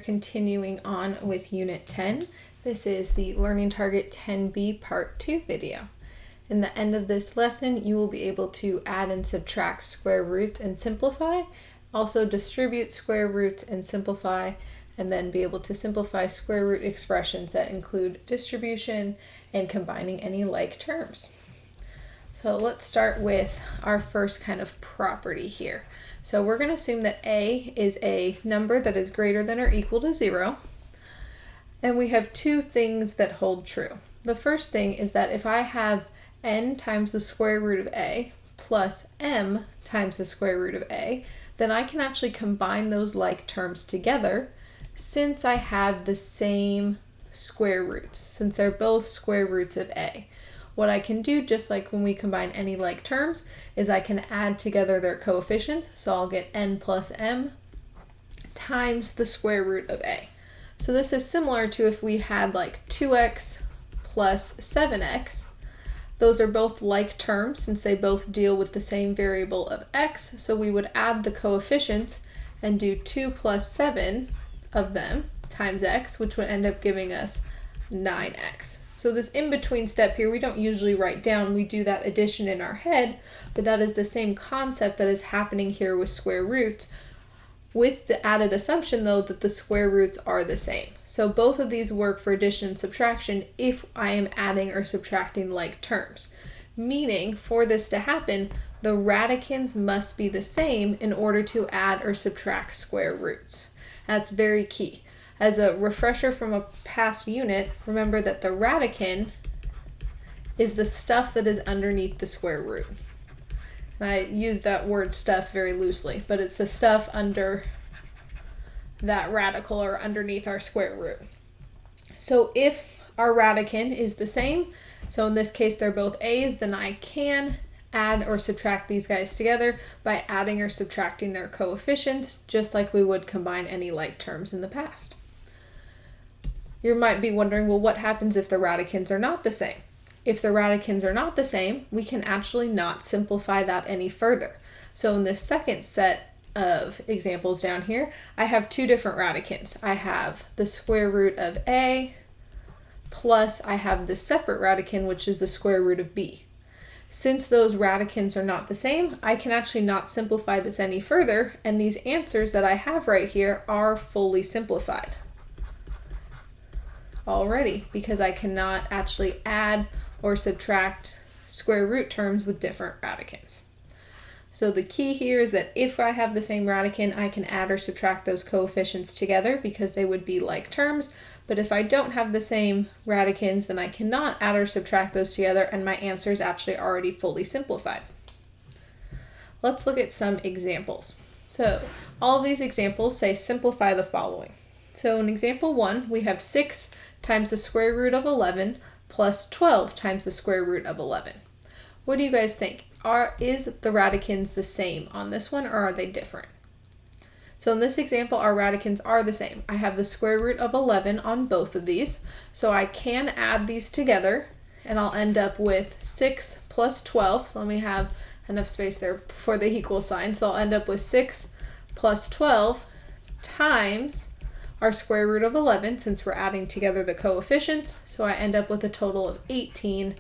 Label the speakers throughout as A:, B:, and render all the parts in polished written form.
A: Continuing on with Unit 10, this is the Learning Target 10B Part 2 video. In the end of this lesson, you will be able to add and subtract square roots and simplify, also distribute square roots and simplify, and then be able to simplify square root expressions that include distribution and combining any like terms. So let's start with our first kind of property here. So we're going to assume that a is a number that is greater than or equal to 0. And we have two things that hold true. The first thing is that if I have n times the square root of a plus m times the square root of a, then I can actually combine those like terms together since I have the same square roots, since they're both square roots of a. What I can do, just like when we combine any like terms, is I can add together their coefficients. So I'll get n plus m times the square root of a. So this is similar to if we had like 2x plus 7x. Those are both like terms since they both deal with the same variable of x. So we would add the coefficients and do 2 plus 7 of them times x, which would end up giving us 9x. So this in-between step here, we don't usually write down, we do that addition in our head, but that is the same concept that is happening here with square roots, with the added assumption though that the square roots are the same. So both of these work for addition and subtraction if I am adding or subtracting like terms. Meaning, for this to happen, the radicands must be the same in order to add or subtract square roots. That's very key. As a refresher from a past unit, remember that the radicand is the stuff that is underneath the square root. And I use that word stuff very loosely, but it's the stuff under that radical or underneath our square root. So if our radicand is the same, so in this case they're both a's, then I can add or subtract these guys together by adding or subtracting their coefficients, just like we would combine any like terms in the past. You might be wondering, well, what happens if the radicands are not the same? If the radicands are not the same, we can actually not simplify that any further. So in this second set of examples down here, I have two different radicands. I have the square root of a plus I have the separate radicand, which is the square root of b. Since those radicands are not the same, I can actually not simplify this any further, and these answers that I have right here are fully simplified already because I cannot actually add or subtract square root terms with different radicands. So the key here is that if I have the same radicand, I can add or subtract those coefficients together because they would be like terms. But if I don't have the same radicands, then I cannot add or subtract those together, and my answer is actually already fully simplified. Let's look at some examples. So all of these examples say simplify the following. So in example 1, we have 6 times the square root of 11 plus 12 times the square root of 11. What do you guys think? Is the radicands the same on this one, or are they different? So in this example, our radicands are the same. I have the square root of 11 on both of these, so I can add these together, and I'll end up with 6 plus 12. So let me have enough space there for the equal sign. So I'll end up with 6 plus 12 times our square root of 11, since we're adding together the coefficients. So I end up with a total of 18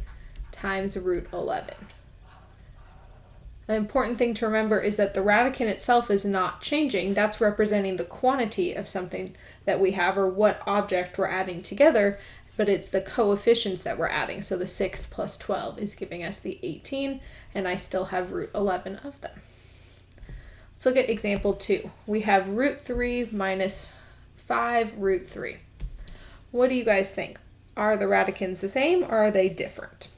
A: times root 11. An important thing to remember is that the radicand itself is not changing. That's representing the quantity of something that we have or what object we're adding together, but it's the coefficients that we're adding. So the 6 plus 12 is giving us the 18, and I still have root 11 of them. Let's look at example 2. We have root 3 minus 5 root 3. What do you guys think? Are the radicands the same, or are they different?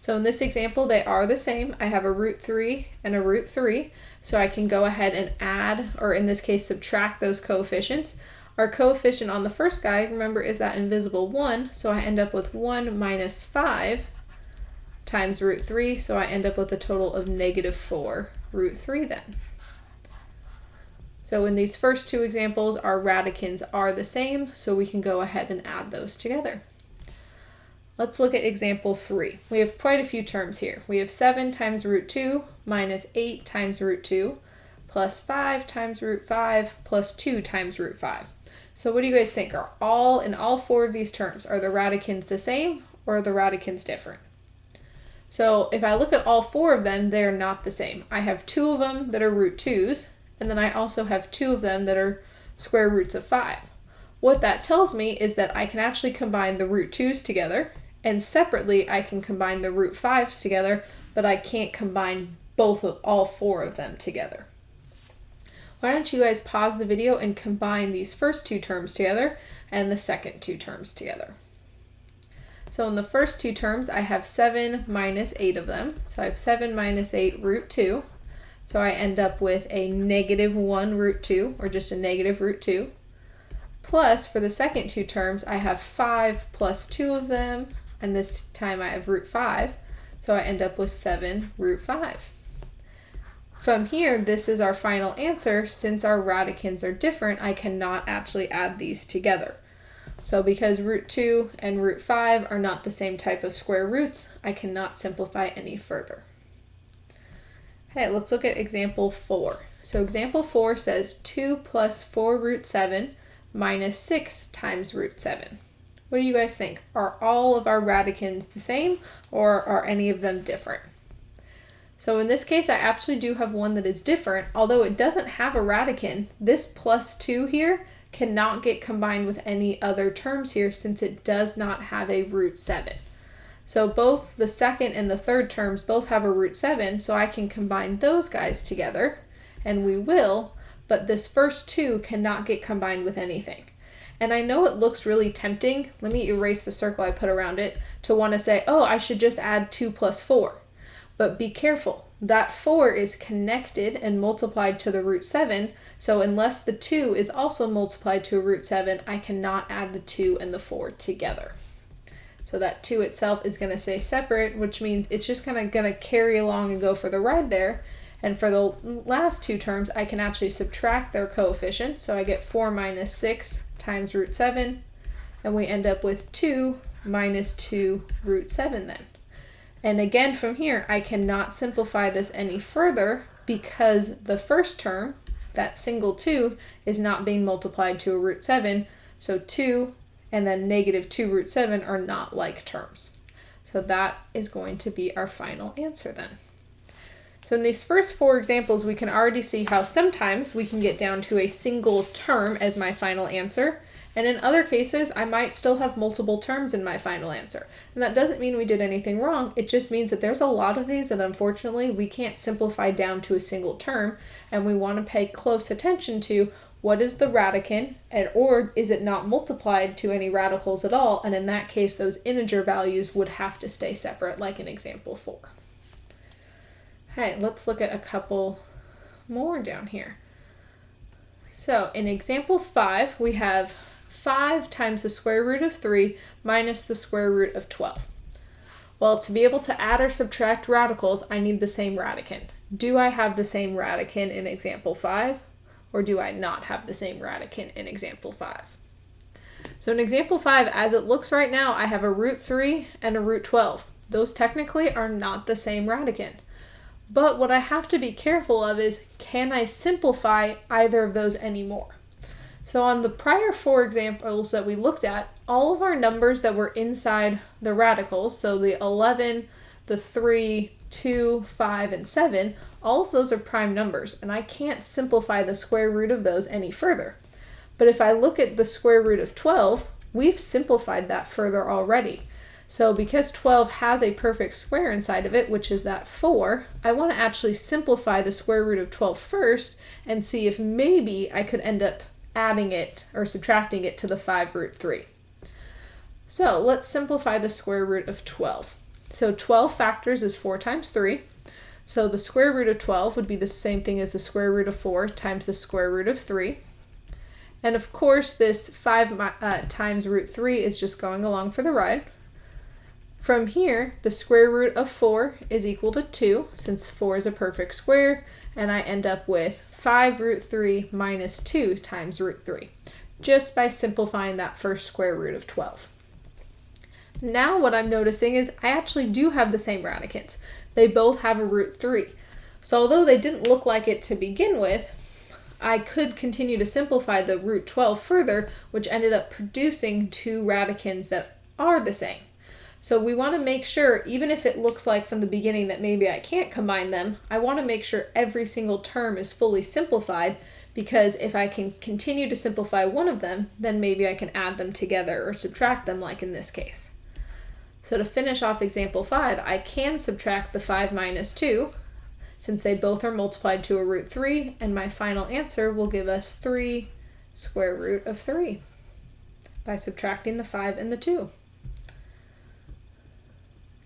A: So in this example, they are the same. I have a root 3 and a root 3, so I can go ahead and add, or in this case, subtract those coefficients. Our coefficient on the first guy, remember, is that invisible 1, so I end up with 1 minus 5 times root 3, so I end up with a total of negative 4 root 3 then. So in these first two examples, our radicands are the same, so we can go ahead and add those together. Let's look at example 3. We have quite a few terms here. We have 7 times root 2 minus 8 times root 2 plus 5 times root 5 plus 2 times root 5. So what do you guys think? Are all 4 of these terms, are the radicans the same or are the radicans different? So if I look at all 4 of them, they're not the same. I have 2 of them that are root 2's, and then I also have 2 of them that are square roots of 5. What that tells me is that I can actually combine the root 2's together, and separately I can combine the root 5's together, but I can't combine all 4 of them together. Why don't you guys pause the video and combine these first 2 terms together and the second 2 terms together. So in the first 2 terms, I have 7 minus 8 of them. So I have 7 minus 8 root 2. So I end up with a negative 1 root 2, or just a negative root 2. Plus, for the second 2 terms, I have 5 plus 2 of them, and this time I have root 5. So I end up with 7 root 5. From here, this is our final answer. Since our radicans are different, I cannot actually add these together. So because root 2 and root 5 are not the same type of square roots, I cannot simplify any further. Okay, let's look at example 4. So example 4 says 2 plus 4 root 7 minus 6 times root 7. What do you guys think? Are all of our radicans the same, or are any of them different? So in this case, I actually do have one that is different. Although it doesn't have a radican, this plus 2 here cannot get combined with any other terms here since it does not have a root 7. So both the second and the third terms both have a root 7, so I can combine those guys together, and we will, but this first 2 cannot get combined with anything. And I know it looks really tempting, let me erase the circle I put around it, to want to say, oh, I should just add 2 plus 4. But be careful, that 4 is connected and multiplied to the root 7, so unless the 2 is also multiplied to a root 7, I cannot add the 2 and the 4 together. So that 2 itself is going to stay separate, which means it's just going to carry along and go for the ride there. And for the last 2 terms, I can actually subtract their coefficients, so I get 4 minus 6 times root 7, and we end up with 2 minus 2 root 7 then. And again, from here, I cannot simplify this any further because the first term, that single 2, is not being multiplied to a root 7. So 2 and then negative 2 root 7 are not like terms. So that is going to be our final answer then. So in these first 4 examples, we can already see how sometimes we can get down to a single term as my final answer. And in other cases, I might still have multiple terms in my final answer. And that doesn't mean we did anything wrong. It just means that there's a lot of these that unfortunately we can't simplify down to a single term. And we want to pay close attention to what is the radicand, or is it not multiplied to any radicals at all? And in that case, those integer values would have to stay separate, like in example 4. Okay, let's look at a couple more down here. So in example 5, we have 5 times the square root of 3 minus the square root of 12. Well, to be able to add or subtract radicals, I need the same radicand. Do I have the same radicand in example 5, or do I not have the same radicand in example 5? So in example 5, as it looks right now, I have a root 3 and a root 12. Those technically are not the same radicand. But what I have to be careful of is, can I simplify either of those anymore? So on the prior 4 examples that we looked at, all of our numbers that were inside the radicals, so the 11, the 3, 2, 5, and 7, all of those are prime numbers, and I can't simplify the square root of those any further. But if I look at the square root of 12, we've simplified that further already. So because 12 has a perfect square inside of it, which is that 4, I want to actually simplify the square root of 12 first and see if maybe I could end up adding it or subtracting it to the 5 root 3. So let's simplify the square root of 12. So 12 factors is 4 times 3. So the square root of 12 would be the same thing as the square root of 4 times the square root of 3. And of course, this 5 times root 3 is just going along for the ride. From here, the square root of 4 is equal to 2, since 4 is a perfect square, and I end up with 5 root 3 minus 2 times root 3, just by simplifying that first square root of 12. Now what I'm noticing is I actually do have the same radicands. They both have a root 3. So although they didn't look like it to begin with, I could continue to simplify the root 12 further, which ended up producing two radicans that are the same. So we want to make sure, even if it looks like from the beginning that maybe I can't combine them, I want to make sure every single term is fully simplified, because if I can continue to simplify one of them, then maybe I can add them together or subtract them, like in this case. So to finish off example 5, I can subtract the 5 minus 2, since they both are multiplied to a root 3, and my final answer will give us 3 square root of 3 by subtracting the 5 and the 2.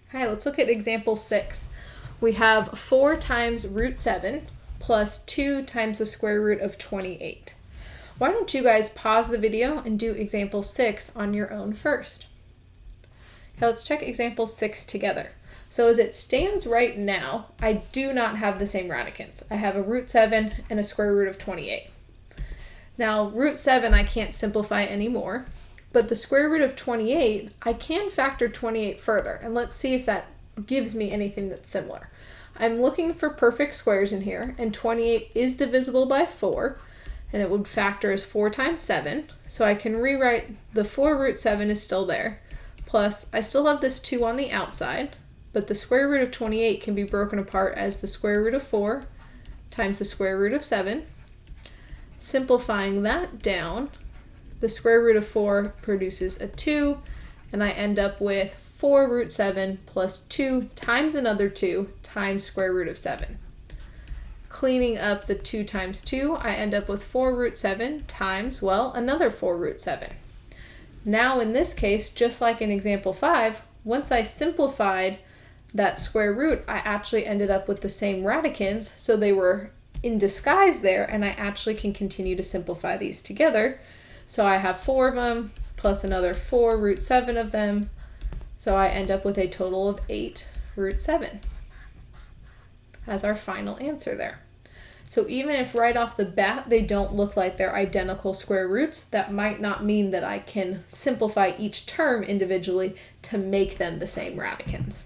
A: Okay, let's look at example 6. We have 4 times root 7 plus 2 times the square root of 28. Why don't you guys pause the video and do example 6 on your own first? Okay, let's check example 6 together. So as it stands right now, I do not have the same radicants. I have a root 7 and a square root of 28. Now, root 7 I can't simplify anymore, but the square root of 28, I can factor 28 further, and let's see if that gives me anything that's similar. I'm looking for perfect squares in here, and 28 is divisible by 4, and it would factor as 4 times 7, so I can rewrite the 4 root 7 is still there, plus I still have this 2 on the outside, but the square root of 28 can be broken apart as the square root of 4 times the square root of 7. Simplifying that down, the square root of 4 produces a 2, and I end up with 4 root 7 plus 2 times another 2 times square root of 7. Cleaning up the 2 times 2, I end up with 4 root 7 times, well, another 4 root 7. Now in this case, just like in example 5, once I simplified that square root, I actually ended up with the same radicans, so they were in disguise there, and I actually can continue to simplify these together. So I have 4 of them, plus another 4 root 7 of them, so I end up with a total of 8 root 7 as our final answer there. So even if right off the bat they don't look like they're identical square roots, that might not mean that I can simplify each term individually to make them the same radicans.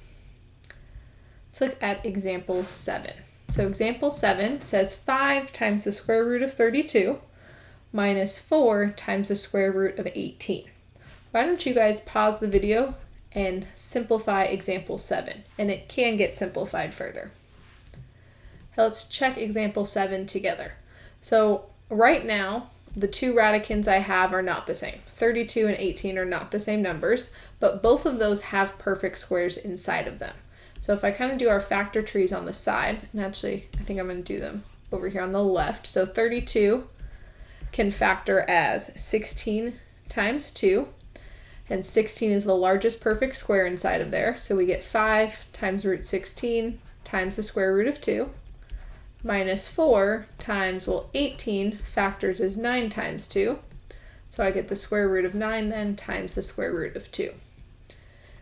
A: Let's look at example 7. So example 7 says 5 times the square root of 32 minus 4 times the square root of 18. Why don't you guys pause the video and simplify example 7, and it can get simplified further. Now let's check example 7 together. So right now, the two radicans I have are not the same. 32 and 18 are not the same numbers, but both of those have perfect squares inside of them. So if I kind of do our factor trees on the side, and actually I think I'm going to do them over here on the left. So 32 can factor as 16 times 2, and 16 is the largest perfect square inside of there. So we get 5 times root 16 times the square root of 2, minus 4 times, well, 18 factors as 9 times 2. So I get the square root of 9 then times the square root of 2.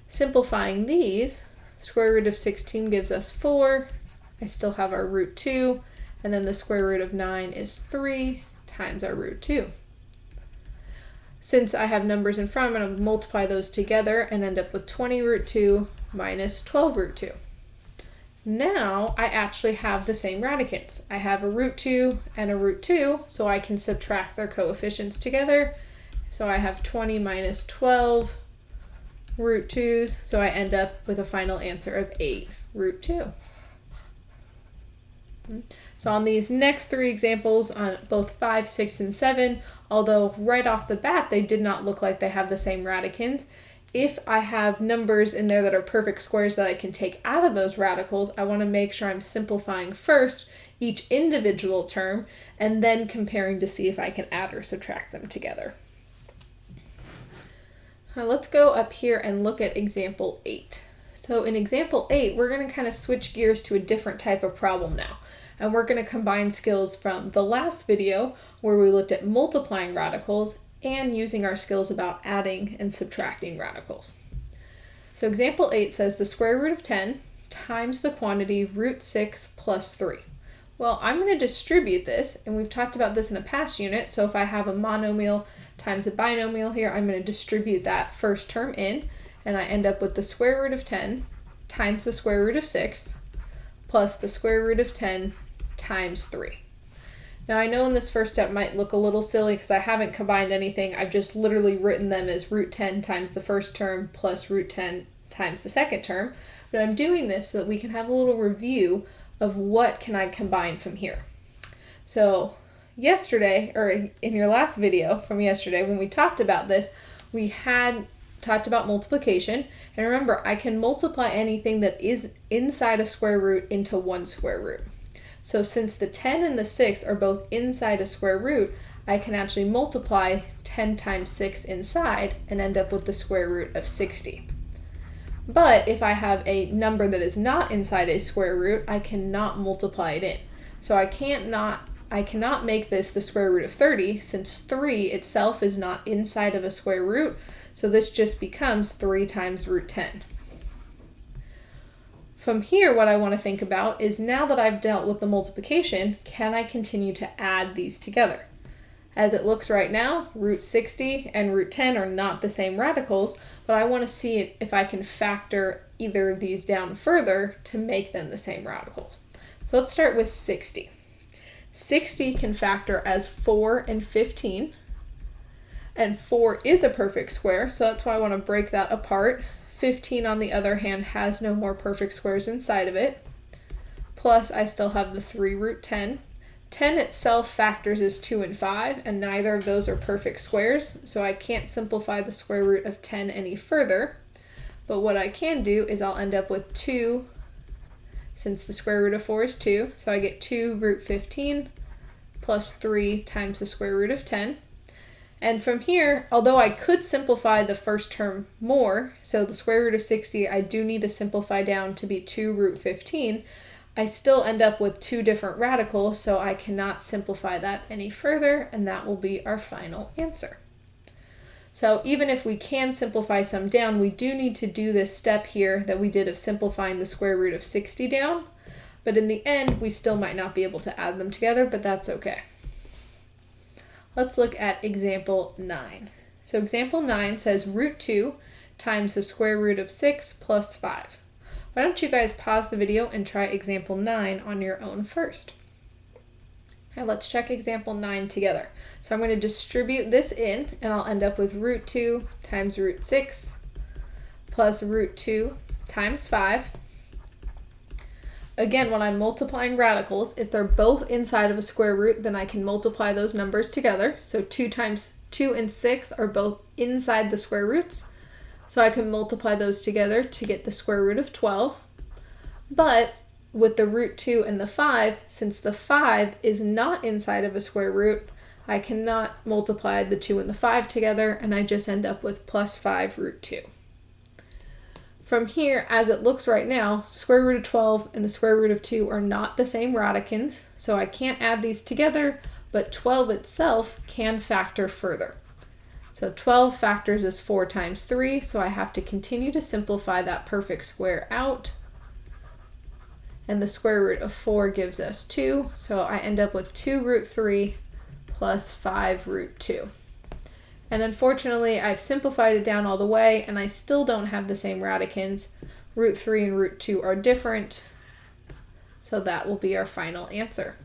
A: Simplifying these, square root of 16 gives us 4. I still have our root 2, and then the square root of 9 is 3 times our root 2. Since I have numbers in front, I'm going to multiply those together and end up with 20 root 2 minus 12 root 2. Now I actually have the same radicants. I have a root 2 and a root 2, so I can subtract their coefficients together. So I have 20 minus 12 root 2's, so I end up with a final answer of 8 root 2. So on these next three examples, on both 5, 6, and 7, although right off the bat they did not look like they have the same radicans, if I have numbers in there that are perfect squares that I can take out of those radicals, I want to make sure I'm simplifying first each individual term and then comparing to see if I can add or subtract them together. Now let's go up here and look at example 8. So in example 8, we're going to kind of switch gears to a different type of problem now. And we're going to combine skills from the last video where we looked at multiplying radicals and using our skills about adding and subtracting radicals. So example 8 says the square root of 10 times the quantity root 6 plus 3. Well, I'm going to distribute this, and we've talked about this in a past unit, so if I have a monomial times a binomial here, I'm going to distribute that first term in, and I end up with the square root of 10 times the square root of 6 plus the square root of 10 times 3. Now I know in this first step might look a little silly because I haven't combined anything. I've just literally written them as root 10 times the first term plus root 10 times the second term. But I'm doing this so that we can have a little review of what can I combine from here. So yesterday, or in your last video from yesterday when we talked about this, we had talked about multiplication. And remember, I can multiply anything that is inside a square root into one square root. So since the 10 and the 6 are both inside a square root, I can actually multiply 10 times 6 inside and end up with the square root of 60. But if I have a number that is not inside a square root, I cannot multiply it in. So I cannot make this the square root of 30 since 3 itself is not inside of a square root. So this just becomes 3 times root 10. From here, what I want to think about is now that I've dealt with the multiplication, can I continue to add these together? As it looks right now, root 60 and root 10 are not the same radicals, but I want to see if I can factor either of these down further to make them the same radicals. So let's start with 60. 60 can factor as 4 and 15, and 4 is a perfect square, so that's why I want to break that apart. 15, on the other hand, has no more perfect squares inside of it. Plus, I still have the 3 root 10. 10 itself factors as 2 and 5, and neither of those are perfect squares, so I can't simplify the square root of 10 any further. But what I can do is I'll end up with 2, since the square root of 4 is 2, so I get 2 root 15 plus 3 times the square root of 10. And from here, although I could simplify the first term more, so the square root of 60 I do need to simplify down to be 2 root 15, I still end up with 2 different radicals, so I cannot simplify that any further, and that will be our final answer. So even if we can simplify some down, we do need to do this step here that we did of simplifying the square root of 60 down, but in the end, we still might not be able to add them together, but that's okay. Let's look at example 9. So example 9 says root 2 times the square root of 6 plus 5. Why don't you guys pause the video and try example 9 on your own first. Now let's check example 9 together. So I'm going to distribute this in, and I'll end up with root 2 times root 6 plus root 2 times 5. Again, when I'm multiplying radicals, if they're both inside of a square root, then I can multiply those numbers together. So 2 times 2 and 6 are both inside the square roots. So I can multiply those together to get the square root of 12. But with the root 2 and the 5, since the 5 is not inside of a square root, I cannot multiply the 2 and the 5 together, and I just end up with plus 5 root 2. From here, as it looks right now, square root of 12 and the square root of 2 are not the same radicals, so I can't add these together, but 12 itself can factor further. So 12 factors as 4 times 3, so I have to continue to simplify that perfect square out. And the square root of 4 gives us 2, so I end up with 2 root 3 plus 5 root 2. And unfortunately, I've simplified it down all the way, and I still don't have the same radicals. Root 3 and root 2 are different, so that will be our final answer.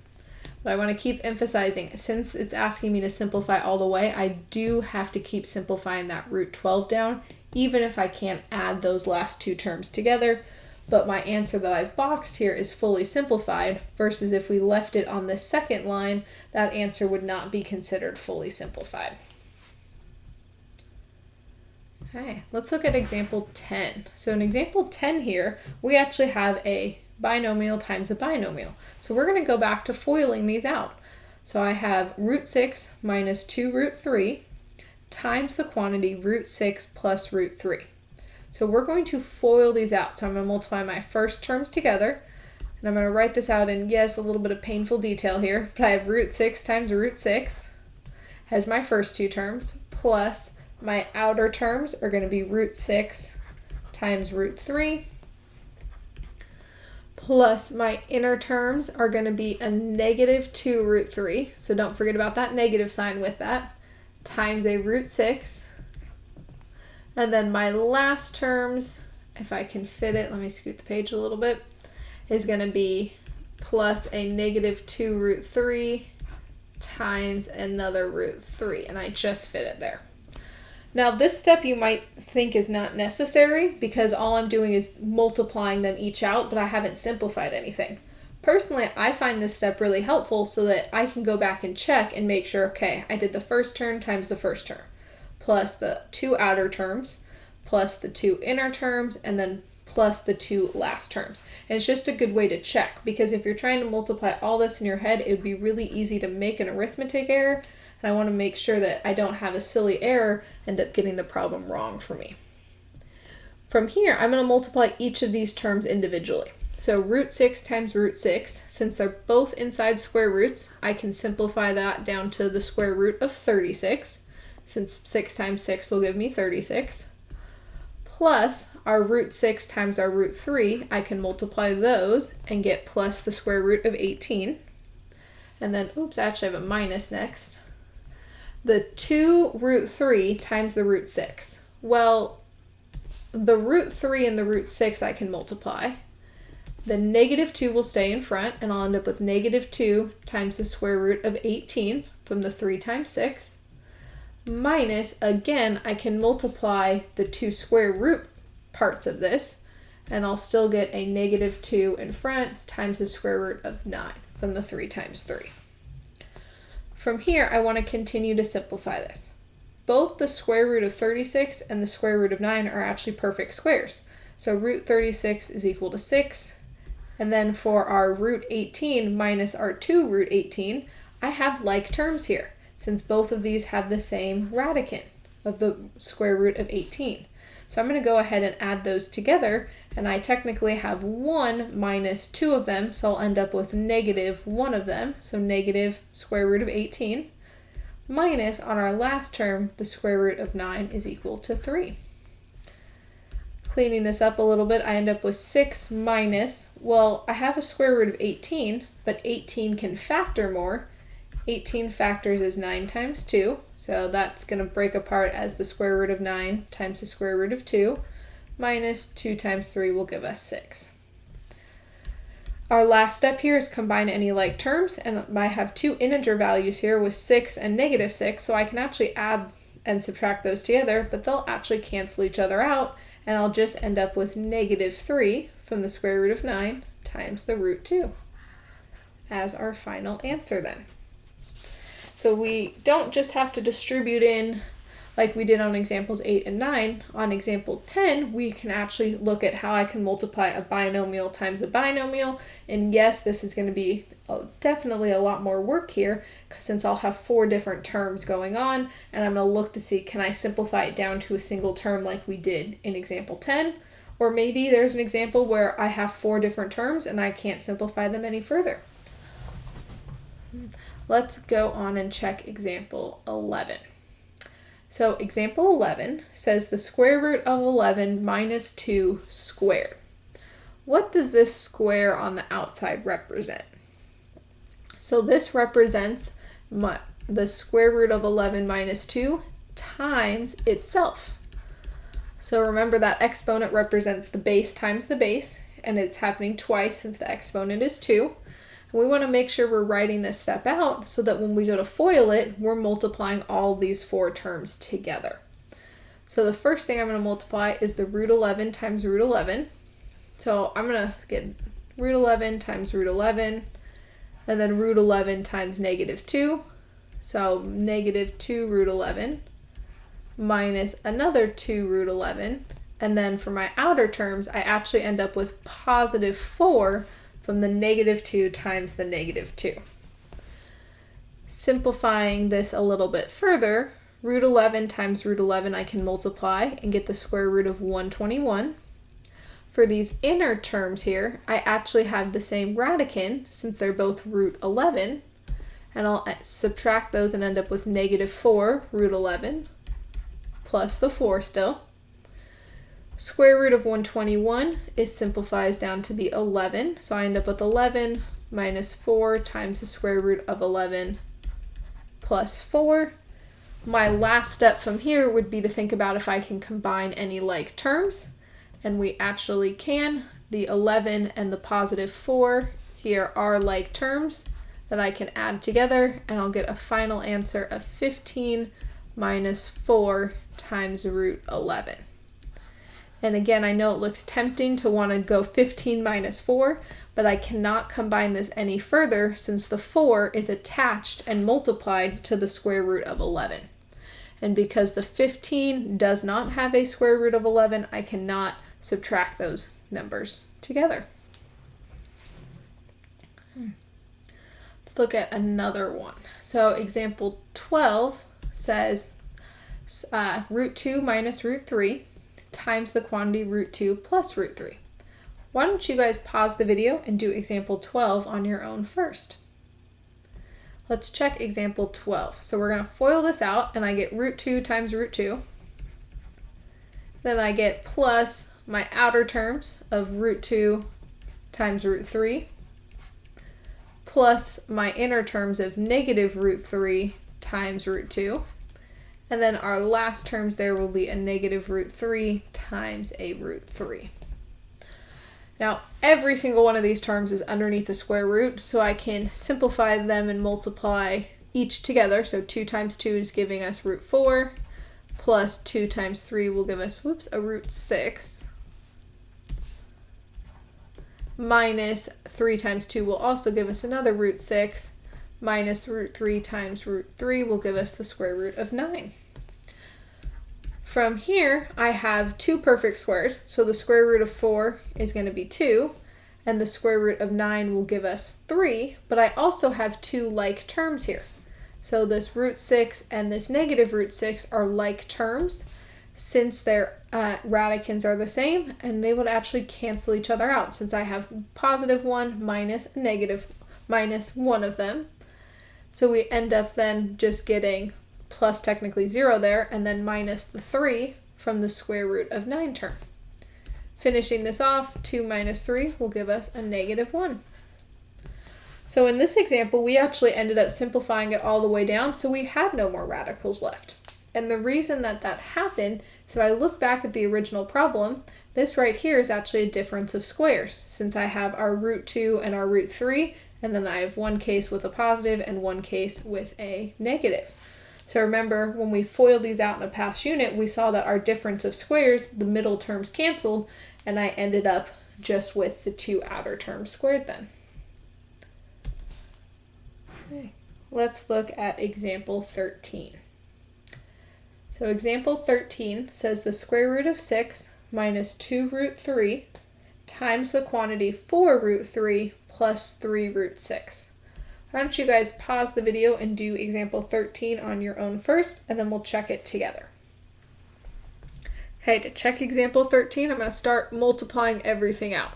A: But I want to keep emphasizing, since it's asking me to simplify all the way, I do have to keep simplifying that root 12 down, even if I can't add those last 2 terms together. But my answer that I've boxed here is fully simplified, versus if we left it on this second line, that answer would not be considered fully simplified. Okay, let's look at example 10. So in example 10 here, we actually have a binomial times a binomial. So we're going to go back to foiling these out. So I have root 6 minus 2 root 3 times the quantity root 6 plus root 3. So we're going to FOIL these out. So I'm going to multiply my first terms together, and I'm going to write this out in, yes, a little bit of painful detail here, but I have root 6 times root 6 as my first 2 terms, plus my outer terms are going to be root 6 times root 3, plus my inner terms are going to be a negative 2 root 3, so don't forget about that negative sign with that, times a root 6. And then my last terms, if I can fit it, let me scoot the page a little bit, is going to be plus a negative 2 root 3 times another root 3, and I just fit it there. Now this step you might think is not necessary because all I'm doing is multiplying them each out, but I haven't simplified anything. Personally, I find this step really helpful so that I can go back and check and make sure, okay, I did the first term times the first term, plus the 2 outer terms, plus the 2 inner terms, and then plus the 2 last terms. And it's just a good way to check, because if you're trying to multiply all this in your head, it would be really easy to make an arithmetic error. And I want to make sure that I don't have a silly error end up getting the problem wrong for me. From here, I'm going to multiply each of these terms individually. So root 6 times root 6, since they're both inside square roots, I can simplify that down to the square root of 36, since 6 times 6 will give me 36. Plus our root 6 times our root 3, I can multiply those and get plus the square root of 18. And then, oops, I actually have a minus next. The 2 root 3 times the root 6. Well, the root 3 and the root 6 I can multiply. The negative 2 will stay in front, and I'll end up with negative 2 times the square root of 18 from the 3 times 6. Minus, again, I can multiply the 2 square root parts of this, and I'll still get a negative 2 in front times the square root of 9 from the 3 times 3. From here, I want to continue to simplify this. Both the square root of 36 and the square root of 9 are actually perfect squares. So root 36 is equal to 6. And then for our root 18 minus our 2 root 18, I have like terms here, since both of these have the same radicand of the square root of 18. So I'm going to go ahead and add those together, and I technically have 1 minus 2 of them, so I'll end up with negative 1 of them, so negative square root of 18, minus, on our last term, the square root of 9 is equal to 3. Cleaning this up a little bit, I end up with 6 minus, well, I have a square root of 18, but 18 can factor more. 18 factors is 9 times 2, so that's going to break apart as the square root of 9 times the square root of 2, minus 2 times 3 will give us 6. Our last step here is combine any like terms, and I have 2 integer values here with 6 and negative 6, so I can actually add and subtract those together, but they'll actually cancel each other out, and I'll just end up with negative 3 from the square root of 9 times the root 2 as our final answer then. So we don't just have to distribute in like we did on examples 8 and 9. On example 10, we can actually look at how I can multiply a binomial times a binomial. And yes, this is going to be definitely a lot more work here, since I'll have 4 different terms going on, and I'm going to look to see, can I simplify it down to a single term like we did in example 10? Or maybe there's an example where I have 4 different terms and I can't simplify them any further. Let's go on and check example 11. So example 11 says the square root of 11 minus 2 squared. What does this square on the outside represent? So this represents the square root of 11 minus 2 times itself. So remember that exponent represents the base times the base, and it's happening twice since the exponent is 2. We want to make sure we're writing this step out so that when we go to FOIL it, we're multiplying all these 4 terms together. So the first thing I'm going to multiply is the root 11 times root 11. So I'm going to get root 11 times root 11, and then root 11 times negative 2. So negative 2 root 11 minus another 2 root 11. And then for my outer terms, I actually end up with positive 4 from the negative 2 times the negative 2. Simplifying this a little bit further, root 11 times root 11 I can multiply and get the square root of 121. For these inner terms here, I actually have the same radicand since they're both root 11, and I'll subtract those and end up with negative 4 root 11 plus the 4 still. Square root of 121 simplifies down to be 11, so I end up with 11 minus 4 times the square root of 11 plus 4. My last step from here would be to think about if I can combine any like terms, and we actually can. The 11 and the positive 4 here are like terms that I can add together, and I'll get a final answer of 15 minus 4 times root 11. And again, I know it looks tempting to want to go 15 minus 4, but I cannot combine this any further since the 4 is attached and multiplied to the square root of 11. And because the 15 does not have a square root of 11, I cannot subtract those numbers together. Let's look at another one. So example 12 says root 2 minus root 3 times the quantity root 2 plus root 3. Why don't you guys pause the video and do example 12 on your own first. Let's check example 12. So we're going to FOIL this out, and I get root 2 times root 2. Then I get plus my outer terms of root 2 times root 3, plus my inner terms of negative root 3 times root 2. And then our last terms there will be a negative root 3 times a root 3. Now, every single one of these terms is underneath the square root, so I can simplify them and multiply each together. So 2 times 2 is giving us root 4, plus 2 times 3 will give us, a root 6, minus 3 times 2 will also give us another root 6, minus root 3 times root 3 will give us the square root of 9. From here, I have two perfect squares, so the square root of 4 is going to be 2, and the square root of 9 will give us 3, but I also have two like terms here. So this root 6 and this negative root 6 are like terms, since their radicans are the same, and they would actually cancel each other out, since I have positive 1 minus a negative minus one of them. So we end up then just getting plus technically 0 there, and then minus the 3 from the square root of 9 term. Finishing this off, 2 minus 3 will give us a negative 1. So in this example, we actually ended up simplifying it all the way down, so we had no more radicals left. And the reason that happened, so I look back at the original problem, this right here is actually a difference of squares, since I have our root 2 and our root 3, and then I have one case with a positive and one case with a negative. So remember, when we FOILed these out in a past unit, we saw that our difference of squares, the middle terms canceled, and I ended up just with the two outer terms squared then. Okay. Let's look at example 13. So example 13 says the square root of 6 minus 2 root 3 times the quantity 4 root 3 plus 3 root 6. Why don't you guys pause the video and do example 13 on your own first, and then we'll check it together. Okay, to check example 13, I'm going to start multiplying everything out.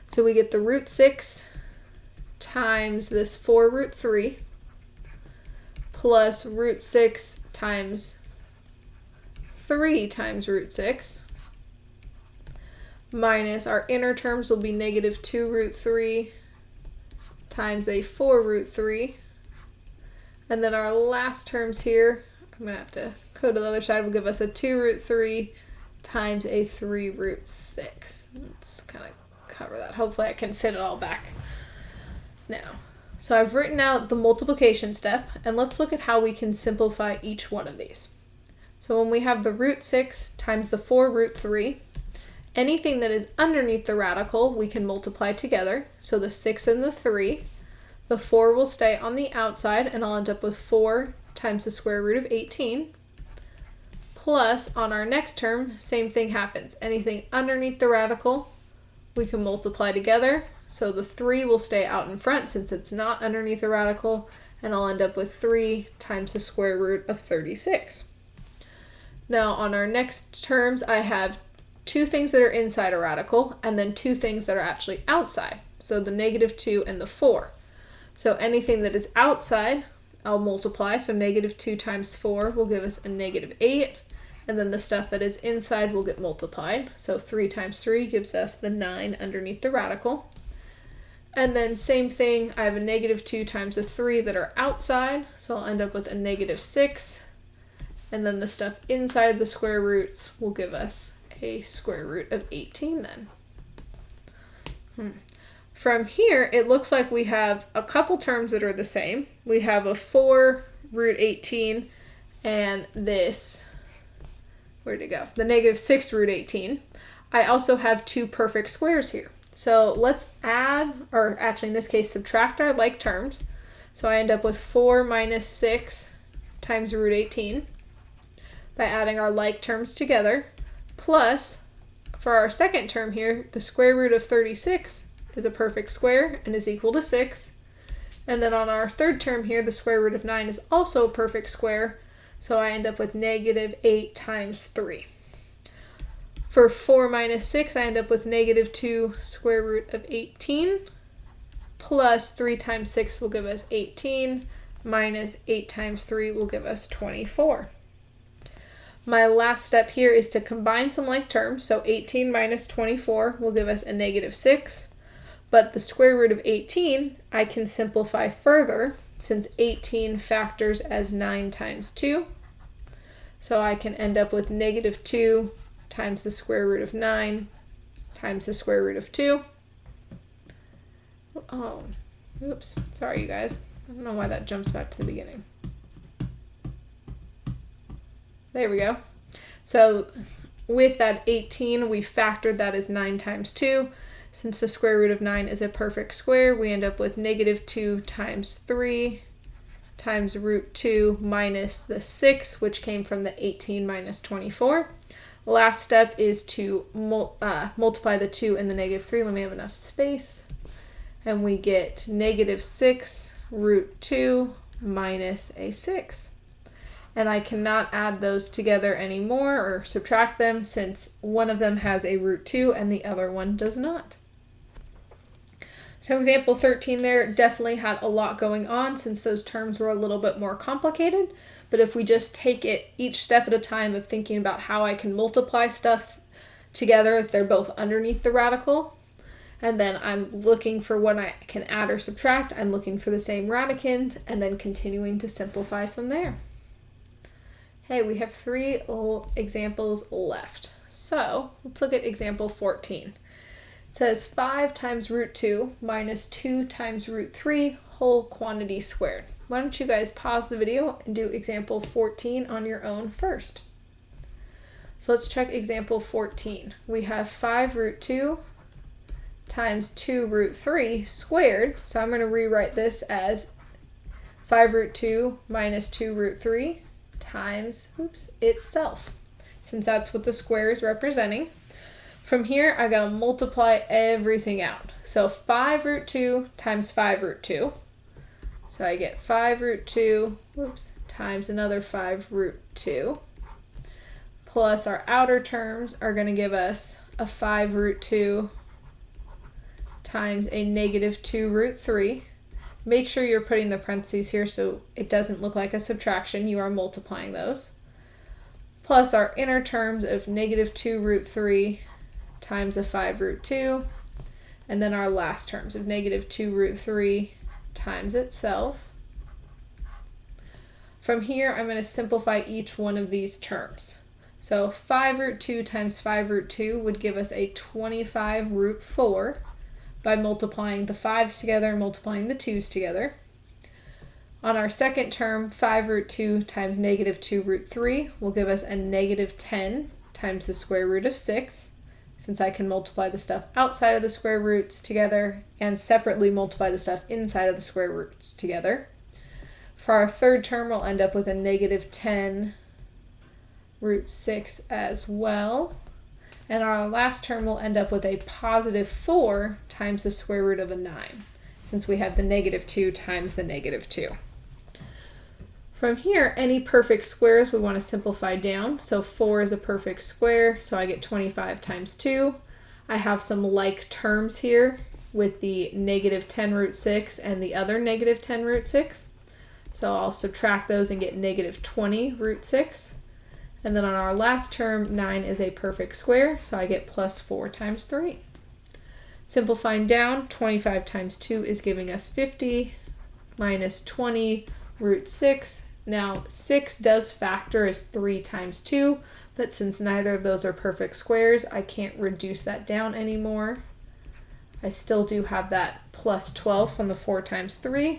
A: So we get the root 6 times this 4 root 3 plus root 6 times 3 times root 6 minus our inner terms will be negative 2 root 3 times a 4 root 3, and then our last terms here, I'm going to have to go to the other side, will give us a 2 root 3 times a 3 root 6. Let's kind of cover that. Hopefully I can fit it all back now. So I've written out the multiplication step, and let's look at how we can simplify each one of these. So when we have the root 6 times the 4 root 3, anything that is underneath the radical we can multiply together. So the 6 and the 3, the 4 will stay on the outside, and I'll end up with 4 times the square root of 18. Plus, on our next term, same thing happens. Anything underneath the radical we can multiply together. So the 3 will stay out in front since it's not underneath the radical, and I'll end up with 3 times the square root of 36. Now on our next terms, I have two things that are inside a radical, and then two things that are actually outside. So the negative 2 and the 4. So anything that is outside, I'll multiply. So negative 2 times 4 will give us a negative 8. And then the stuff that is inside will get multiplied. So 3 times 3 gives us the 9 underneath the radical. And then same thing, I have a negative 2 times a 3 that are outside. So I'll end up with a negative 6. And then the stuff inside the square roots will give us a square root of 18 then. From here, it looks like we have a couple terms that are the same. We have a 4 root 18 and this, where'd it go? The negative 6 root 18. I also have two perfect squares here. So let's add, or actually in this case, subtract our like terms. So I end up with 4 minus 6 times root 18 by adding our like terms together, plus, for our second term here, the square root of 36 is a perfect square and is equal to 6. And then on our third term here, the square root of 9 is also a perfect square, so I end up with negative 8 times 3. For 4 minus 6, I end up with negative 2 square root of 18, plus 3 times 6 will give us 18, minus 8 times 3 will give us 24. My last step here is to combine some like terms, so 18 minus 24 will give us a negative 6, but the square root of 18 I can simplify further since 18 factors as 9 times 2, so I can end up with negative 2 times the square root of 9 times the square root of 2. Oh, oops, sorry you guys. I don't know why that jumps back to the beginning. There we go. So with that 18, we factored that as 9 times 2. Since the square root of 9 is a perfect square, we end up with negative 2 times 3 times root 2 minus the 6, which came from the 18 minus 24. Last step is to multiply the 2 and the negative 3. Let me have enough space. And we get negative 6 root 2 minus a 6. And I cannot add those together anymore or subtract them since one of them has a root 2 and the other one does not. So example 13 there definitely had a lot going on since those terms were a little bit more complicated. But if we just take it each step at a time of thinking about how I can multiply stuff together if they're both underneath the radical, and then I'm looking for what I can add or subtract, I'm looking for the same radicand, and then continuing to simplify from there. Hey, we have 3 examples left. So let's look at example 14. It says 5 times root 2 minus 2 times root 3 whole quantity squared. Why don't you guys pause the video and do example 14 on your own first. So let's check example 14. We have 5 root 2 times 2 root 3 squared. So I'm going to rewrite this as 5 root 2 minus 2 root 3 times itself, since that's what the square is representing. From here, I gotta multiply everything out. So 5 root 2 times 5 root 2. So I get 5 root 2 times another 5 root 2. Plus our outer terms are going to give us a 5 root 2 times a negative 2 root 3. Make sure you're putting the parentheses here so it doesn't look like a subtraction. You are multiplying those. Plus our inner terms of negative 2 root 3 times a 5 root 2. And then our last terms of negative 2 root 3 times itself. From here, I'm going to simplify each one of these terms. So 5 root 2 times 5 root 2 would give us a 25 root 4. By multiplying the 5's together and multiplying the 2's together. On our second term, 5 root 2 times negative 2 root 3 will give us a negative 10 times the square root of 6, since I can multiply the stuff outside of the square roots together and separately multiply the stuff inside of the square roots together. For our third term, we'll end up with a negative 10 root 6 as well. And our last term will end up with a positive 4 times the square root of a 9, since we have the negative 2 times the negative 2. From here, any perfect squares we want to simplify down. So 4 is a perfect square, so I get 25 times 2. I have some like terms here with the negative 10 root 6 and the other negative 10 root 6. So I'll subtract those and get negative 20 root 6. And then on our last term, 9 is a perfect square, so I get plus 4 times 3. Simplifying down, 25 times 2 is giving us 50, minus 20 root 6. Now, 6 does factor as 3 times 2, but since neither of those are perfect squares, I can't reduce that down anymore. I still do have that plus 12 from the 4 times 3.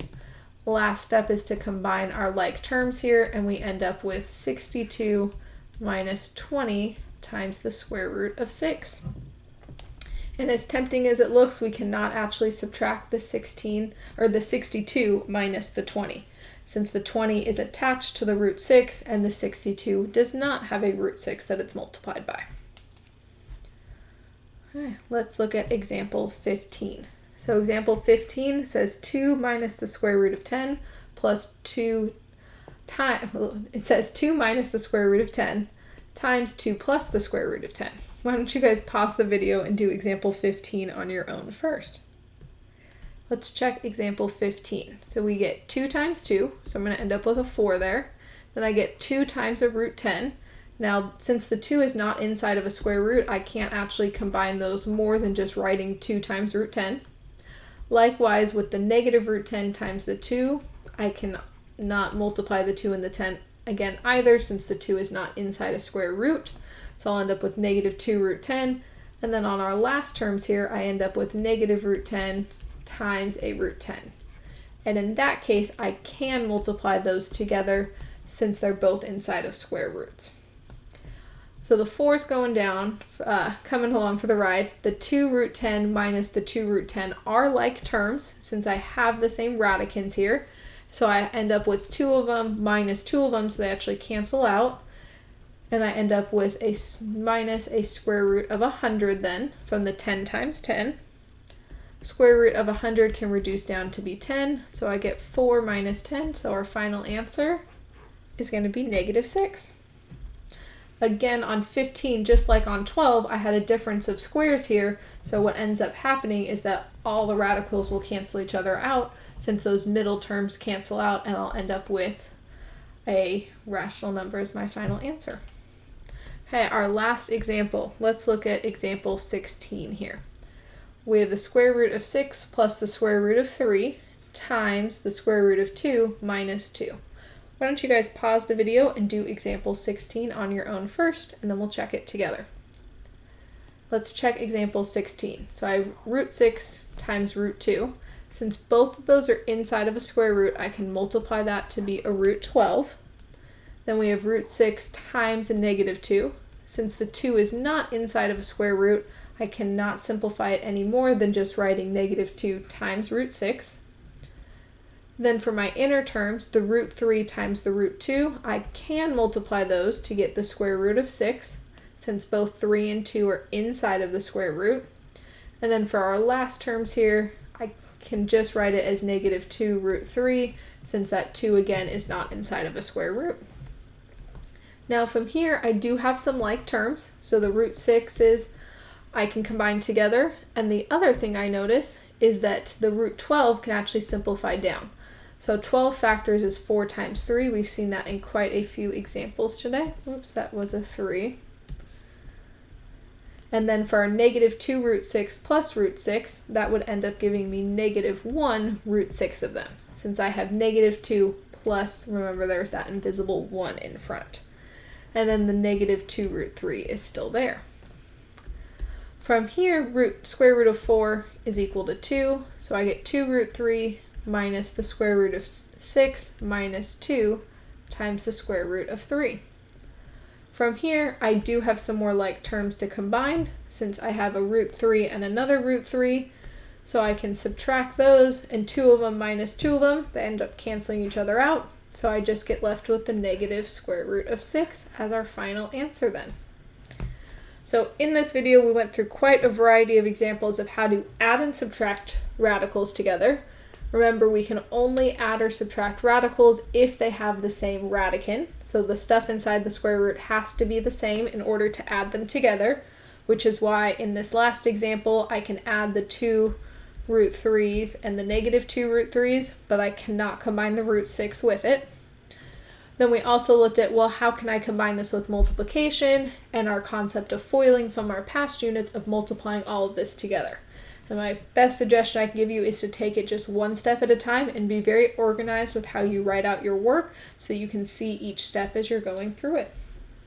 A: Last step is to combine our like terms here, and we end up with 62 minus 20 times the square root of 6. And as tempting as it looks, we cannot actually subtract the 62 minus the 20, since the 20 is attached to the root 6 and the 62 does not have a root 6 that it's multiplied by. Okay, let's look at example 15. So example 15 says 2 minus the square root of 10 plus 2 times, it says 2 minus the square root of 10 times 2 plus the square root of 10. Why don't you guys pause the video and do example 15 on your own first. Let's check example 15. So we get 2 times 2, so I'm going to end up with a 4 there. Then I get 2 times a root 10. Now, since the 2 is not inside of a square root, I can't actually combine those more than just writing 2 times root 10. Likewise, with the negative root 10 times the 2, I cannot multiply the 2 and the 10 again either, since the 2 is not inside a square root. So I'll end up with negative 2 root 10, and then on our last terms here, I end up with negative root 10 times a root 10. And in that case, I can multiply those together since they're both inside of square roots. So the 4 is going down, coming along for the ride. The 2 root 10 minus the 2 root 10 are like terms, since I have the same radicands here. So I end up with 2 of them minus 2 of them, so they actually cancel out. And I end up with a minus a square root of 100 then, from the 10 times 10. Square root of 100 can reduce down to be 10, so I get 4 minus 10, so our final answer is going to be negative 6. Again, on 15, just like on 12, I had a difference of squares here, so what ends up happening is that all the radicals will cancel each other out, since those middle terms cancel out, and I'll end up with a rational number as my final answer. Okay, our last example. Let's look at example 16 here. We have the square root of 6 plus the square root of 3 times the square root of 2 minus 2. Why don't you guys pause the video and do example 16 on your own first, and then we'll check it together. Let's check example 16. So I have root 6 times root 2. Since both of those are inside of a square root, I can multiply that to be a root 12. Then we have root 6 times a negative 2. Since the 2 is not inside of a square root, I cannot simplify it any more than just writing negative 2 times root 6. Then for my inner terms, the root 3 times the root 2, I can multiply those to get the square root of 6, since both 3 and 2 are inside of the square root. And then for our last terms here, I can just write it as negative 2 root 3, since that 2 again is not inside of a square root. Now from here, I do have some like terms, so the root 6's I can combine together, and the other thing I notice is that the root 12 can actually simplify down. So 12 factors is 4 times 3. We've seen that in quite a few examples today. Oops, that was a 3. And then for our negative 2 root 6 plus root 6, that would end up giving me negative 1 root 6 of them, since I have negative 2 plus, remember there's that invisible 1 in front. And then the negative 2 root 3 is still there. From here, square root of 4 is equal to 2, so I get 2 root 3 minus the square root of 6 minus 2 times the square root of 3. From here, I do have some more like terms to combine, since I have a root 3 and another root 3, so I can subtract those, and 2 of them minus 2 of them, they end up canceling each other out, so I just get left with the negative square root of 6 as our final answer then. So in this video, we went through quite a variety of examples of how to add and subtract radicals together. Remember, we can only add or subtract radicals if they have the same radicand. So the stuff inside the square root has to be the same in order to add them together, which is why in this last example, I can add the 2 root 3's and the negative 2 root 3's, but I cannot combine the root 6 with it. Then we also looked at, well, how can I combine this with multiplication, and our concept of foiling from our past units of multiplying all of this together. And my best suggestion I can give you is to take it just one step at a time and be very organized with how you write out your work so you can see each step as you're going through it.